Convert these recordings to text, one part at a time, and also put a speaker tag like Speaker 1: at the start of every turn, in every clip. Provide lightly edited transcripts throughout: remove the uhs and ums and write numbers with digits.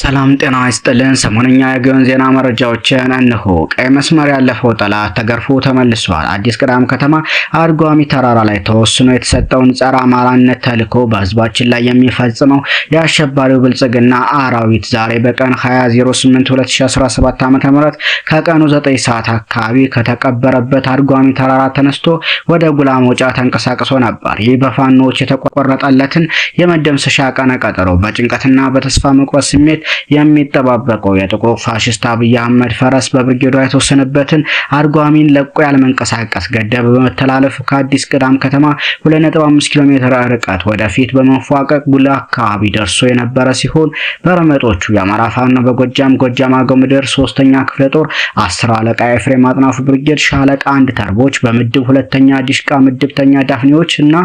Speaker 1: ሰላም ጤና ይስጥልን። ሰሞነኛ የግዮን ዜና መረጃዎችን እነሆ። ቀይ መስመር ያለፈው ጠላት ተገርፎ ተመልሷል። አዲስ ቅዳም ከተማ አድጓሚ ተራራ ላይ ተወስኖ የተሰጠውን ጸረ አማራነት ተልዕኮ በህዝባችን ላይ የሚፈጽመው የአሸባሪው ብልጽግና አራዊት ዛሬ በቀን 20/08/2017 ዓ.ም ከቀኑ 9 ሰዓት አካባቢ ከተቀበረበት አድጓሚ ተራራ ተነስቶ ወደ ጉላ መውጫ ተንቀሳቅሶ ነበር። ይህ በፋኖች የተቆረጠለትን የመደምሰሻ ቀነ ቀጠሮ በጭንቀትና በተስፋ መቁረጥ ስሜት የሚጠባበቀው የጥቁር ፋሽስት አብይ አህመድ ፈረስ በብርጌዷ የተወሰነበትን አድጓሚን ለቆ ያለመንቀሳቀስ ገደብ በመተላለፍ ከአዲስ ቅዳም ከተማ 2.5 ኪሎ ሜትር ርቀት ወደፊት በመንፏቀቅ ጉላ አካባቢ ደርሶ የነበረ ሲሆን በረመጦቹ የአማራ ፋኖ በጎጃም አገው ምድር 3ኛ ክፍለ ጦር 10 አለቃ ኤፍሬም አጥናፉ ብርጌድ ሻለቃ 1 ተርቦች በምድብ 2ኛ ዲሽቃ ምድብተኛ ዳፍኔዎች እና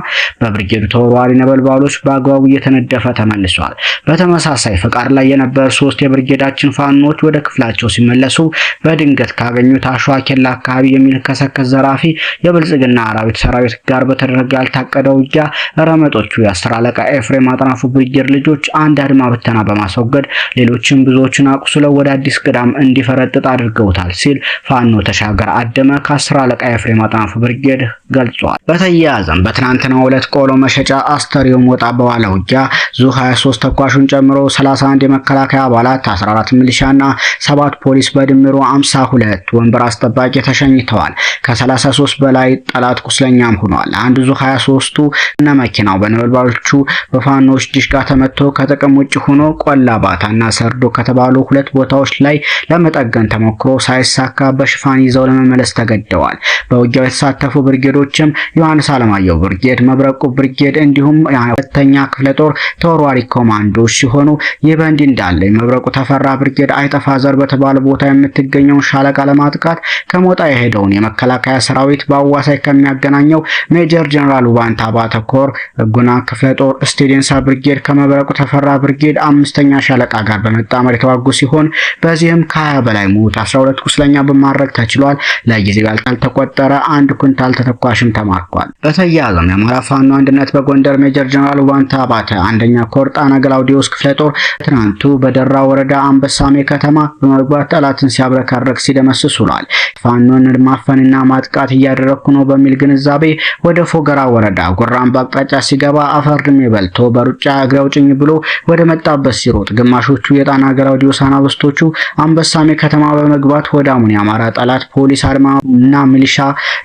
Speaker 1: በብርጌዱ ተወርዋሪ ነበልባሎች በአግባቡ እየተነደፈ ተመልሷል። በተመሳሳይ ፈቃድ ላይ የነበረ 3 የብርጌዳችን ፋኖች ወደ ክፍላቸው ሲመለሱ በድንገት ካገኙት አሸዋ ኬላ አካባቢ የሚልከሰከስ ዘራፊ የብልጽግና አራዊት ሰራዊት ጋር በተደረገ ያልታቀደ ውጊያ ረመጦቹ የ10 አለቃ ኤፍሬም አጥናፉ ብርጌድ ልጆች አንድ አድማ ብተና በማስወገድ ሌሎችም ብዙዎችን አቁስለው ወደ አዲስ ቅዳም እንዲፈረጥጥ አድርገውታል ሲል ፋኖ ተሻገር አደመ ከ10 አለቃ ኤፍሬም አጥናፉ ብርጌድ ገልጿል። በተያያዘም በትናንትናው ዕለት ቆሎ መሸጫ አስተሪዮ ሞጣ በዋለ ውጊያ ዙ 23 ተኳሹን ጨምሮ 31 የመከላከያ አባላት 14 ሚሊሻና 7 ፖሊስ በድምሩ 52 ወንበር አስጠባቂ ተሸኝተዋል። ከ33 በላይ ጠላት ቁስለኛም ሆኗል። አንዱ ዙ 23ቱ እና መኪናው በነበልባሎቹ በፋኖች ዲሽቃ ተመቶ ከጥቅም ውጭ ሆኖ ቆላ ባታና ሰርዶ ከተባሉ 2 ቦታዎች ላይ ለመጠገን ተሞክሮ ሳይሳካ በሽፋን ይዘው ለመመለስ ተገደዋል። በውጊያው የተሳተፉ ብርጌዶችም ዮሐንስ አለማየሁ ብርጌድ፣ መብረቁ ብርጌድ እንዲሁም 2ኛ ክፍለ ጦር ተወርዋሪ ኮማንዶች ሲሆኑ ይህ በእንዲህ እንዳለ የመብረቁ ተፈራ ብርጌድ አይጠፋ ዘር በተባለ ቦታ የምትገኘውን ሻለቃ ለማጥቃት ከሞጣ የሄደውን የመከላከያ ሰራዊት በአዋሳይ ከሚያገናኘው ሜጀር ጀነራል ውባንታ ባተኮር ጉና ክፍለ ጦር ስቴዲንሳ ብርጌድ ከመብረቁ ተፈራ ብርጌድ 5ኛ ሻለቃ ጋር በመጣመር የተዋጉ ሲሆን በዚህም ከ20 በላይ ሞት 12 ቁስለኛ በማድረግ ተችሏል። ለጊዜው ያልተቆጠረ 1 ኩንታል ተተኳሽም ተማርኳል። በተያያዘም የአማራ ፋኖ አንድነት በጎንደር ሜጀር ጀነራል ውባንታ ባተ 1ኛ ኮር ጣና ገላውዲዮስ ክፍለ ጦር ትናንቱ በደራ ወረዳ አንበሳሜ ከተማ በመግባት ጠላትን ሲያብረከረክ ሲደመስስ ውሏል። ፋኖን ማፈንና ማጥቃት እያደረኩ ነው በሚል ግንዛቤ ወደ ፎገራ ወረዳ ጉራምባ አቅጣጫ ሲገባ አፈርድሜ በልቶ በሩጫ እግሬ አውጭኝ ብሎ ወደ መጣበት ሲሮጥ ግማሾቹ የጣና ገላውዲዮስ አናብስቶቹ አንበሳሜ ከተማ በመግባት ወዳሙን የአማራ ጠላት ፖሊስ አድማና ሚሊሻ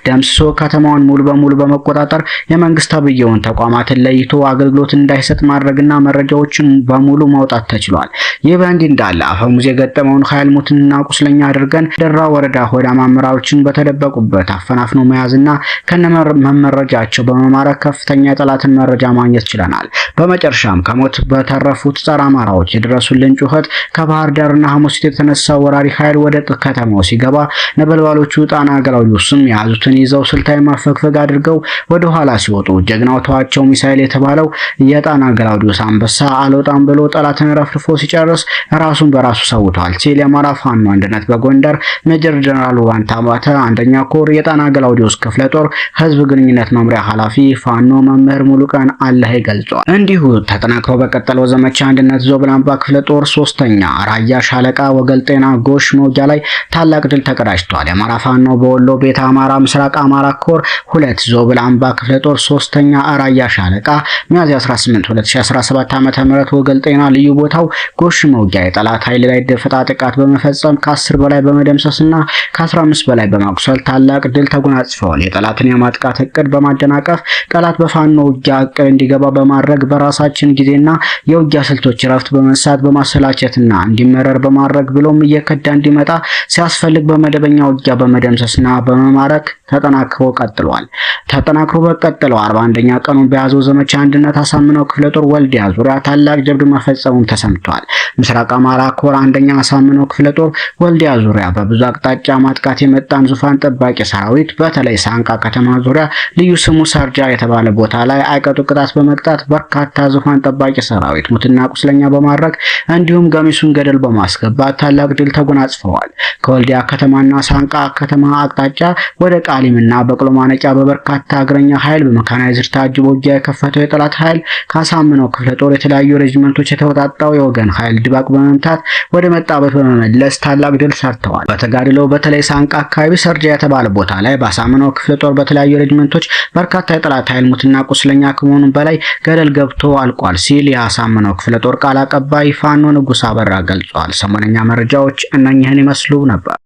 Speaker 1: ደምስሶ ከተማውን ሙሉ በሙሉ በመቆጣጠር የመንግስት አብየውን ተቋማትን ለይቶ አገልግሎት እንዳይሰጥ ማድረግና መረጃዎችን በሙሉ ማውጣት ተችሏል። ይህ በእንዲህ እንዳለ አፈሙዝ የገጠመውን ኃይል ሙትና ቁስለኛ አድርገን ደራ ወረዳ ሆዳም አመራሮችን በተደበቁበት አፈናፍኖ መያዝና ከነመረጃቸው በመማረክ ከፍተኛ የጠላትን መረጃ ማግኘት ችለናል። በመጨረሻም ከሞት በተረፉት ጸረ አማራዎች የደረሱልን ጩኸት ከባህር ዳርና ሐሙሲት የተነሳው ወራሪ ኃይል ወደ ከተማው ሲገባ ነበልባሎቹ ጣና ገላውዲዮስም የያዙትን ይዘው ስልታዊ ማፈግፈግ አድርገው ወደ ኋላ ሲወጡ ጀግናው ተዋቸው ሚሳኤል የተባለው የጣና ገላውዲዮስ አንበሳ አልወጣም ብሎ ጠላትን ረፍርፎ ሲጨርስ ራሱን በራሱ ሰውቷል ሲል የአማራ ፋኖ አንድነት በጎንደር ሜጀር ጀነራል ውባንታ ባተ 1ኛ ኮር የጣና ገላውዲዮስ ክፍለ ጦር ህዝብ ግንኙነት መምሪያ ኃላፊ ፋኖ መምህር ሙሉቀን አለህ ገልጿል። እንዲሁ ተጠናክሮ በቀጠለው ዘመቻ አንድነት ዞብላምባ ክፍለ ጦር 3ኛ ራያ ሻለቃ ወገልጤና ጎሽ መውጃ ላይ ታላቅ ድል ተቀዳጅቷል። የአማራ ፋኖ በወሎ ቤተ አማራ ምስራቅ አማራ ኮር 2 ዞብላምባ ክፍለ ጦር 3ኛ ራያ ሻለቃ ሚያዝያ 18 2017 ዓ.ም ወገልጤና ልዩ ቦታው ጎሽ መውጊያ የጠላት ኃይል ላይ ደፈጣ ጥቃት በመፈጸም ከ10 በላይ በመደምሰስና ከ15 በላይ በማቁሰል ታላቅ ድል ተጎናጽፈዋል። የጠላትን የማጥቃት እቅድ በማደናቀፍ ጠላት በፋኖ ውጊያ እቅድ እንዲገባ በማድረግ በራሳችን ጊዜና የውጊያ ስልቶች ረፍት በመሳት በማሰላቸትና እንዲመረር በማድረግ ብሎም እየከዳ እንዲመጣ ሲያስፈልግ በመደበኛ ውጊያ በመደምሰስና በመማረክ ተጠናክሮ ቀጥሏል። ተጠናክሮ በቀጠለው 41ኛ ቀኑን በያዘው ዘመቻ አንድነት አሳምነው ክፍለ ጦር ወልዲያ ዙሪያ ታላቅ ጀብድ መፈጸሙን ተሰምቷል። ምስራቅ አማራ ኮር 1ኛ አሳምነው ክፍለ ጦር ወልዲያ ዙሪያ በብዙ አቅጣጫ ማጥቃት የመጣን ዙፋን ጠባቂ ሰራዊት በተለይ ሳንቃ ከተማ ዙሪያ ልዩ ስሙ ሰርጃ የተባለ ቦታ ላይ አይቀጡ ቅጣት በመቅጣት በርካታ ዙፋን ጠባቂ ሰራዊት ሙትና ቁስለኛ በማድረግ እንዲሁም ገሚሱን ገደል በማስገባት ታላቅ ድል ተጎናጽፈዋል። ከወልዲያ ከተማና ሳንቃ ከተማ አቅጣጫ ወደ ቃሊምና በቅሎ ማነቂያ በበርካታ እግረኛ ኃይል በመካናይዝድ ታጅቦ ውጊያ የከፈተው የጠላት ኃይል ካሳምነው ክፍለ ጦር የተለያዩ ሬጅመንቶች የተወጣጣው የወገን ኃይል ኃይል ድባቅ በመምታት ወደ መጣበት በመመለስ ታላቅ ድል ሰርተዋል። በተጋድሎ በተለይ ሳንቃ አካባቢ ሰርጃ የተባለ ቦታ ላይ በአሳምነው ክፍለ ጦር በተለያዩ ሬጅመንቶች በርካታ የጠላት ኃይል ሙትና ቁስለኛ ከመሆኑም በላይ ገደል ገብቶ አልቋል ሲል የአሳምነው ክፍለ ጦር ቃል አቀባይ ፋኖ ንጉስ አበራ ገልጿል። ሰሞነኛ መረጃዎች እነኚህን ይመስሉ ነበር።